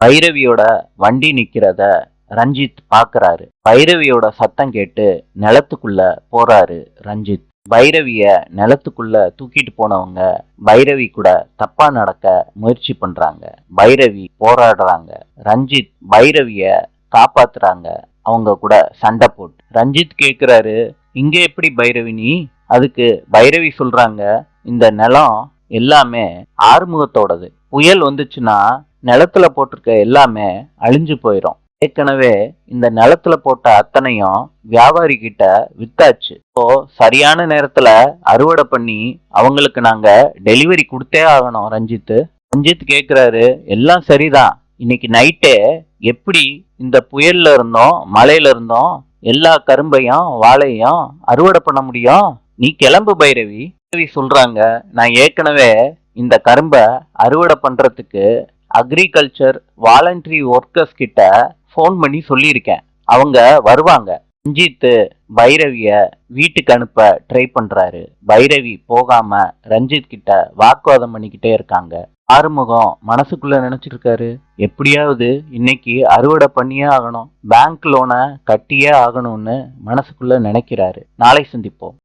பைரவியோட வண்டி நிக்கிறத ரஞ்சித் பாக்குறாரு. பைரவியோட சத்தம் கேட்டு நிலத்துக்குள்ள போறாரு ரஞ்சித். பைரவிய நிலத்துக்குள்ள தூக்கிட்டு போனவங்க பைரவி கூட தப்பா நடக்க முயற்சி பண்றாங்க. பைரவி போராடுறாங்க. ரஞ்சித் பைரவிய காப்பாத்துறாங்க. அவங்க கூட சண்டை போட்டு ரஞ்சித் கேக்குறாரு, இங்க எப்படி பைரவி நீ? அதுக்கு பைரவி சொல்றாங்க, இந்த நிலம் எல்லாமே ஆறுமுகத்தோடது. புயல் வந்துச்சுன்னா நிலத்துல போட்டிருக்க எல்லாமே அழிஞ்சு போயிடும். ஏற்கனவே இந்த நிலத்துல போட்ட அத்தனையும் வியாபாரி கிட்ட வித்தாச்சு. இப்போ சரியான நேரத்துல அறுவடை பண்ணி அவங்களுக்கு நாங்க டெலிவரி கொடுத்தே ஆகணும். ரஞ்சித் கேக்குறாரு, எல்லாம் சரிதான், இன்னைக்கு நைட்டே எப்படி இந்த புயல்ல இருந்தோம் மழையில இருந்தோம் எல்லா கரும்பையும் வாழையும் அறுவடை பண்ண முடியும்? நீ கிளம்பு பைரவி. பைரவி சொல்றாங்க, நான் ஏற்கனவே இந்த கரும்பை அறுவடை பண்றதுக்கு அக்ரிகல்ச்சர் வாலண்டரி ஒர்க்கர்ஸ் கிட்ட ஃபோன் பண்ணி சொல்லியிருக்கேன், அவங்க வருவாங்க. ரஞ்சித் பைரவிய வீட்டுக்கு அனுப்ப ட்ரை பண்றாரு. பைரவி போகாம ரஞ்சித் கிட்ட வாக்குவாதம் பண்ணிக்கிட்டே இருக்காங்க. ஆறுமுகம் மனசுக்குள்ள நினைச்சிட்டு இருக்காரு, எப்படியாவது இன்னைக்கு அறுவடை பண்ணியே ஆகணும், பேங்க் லோனை கட்டியே ஆகணும்னு மனசுக்குள்ள நினைக்கிறாரு. நாளை சந்திப்போம்.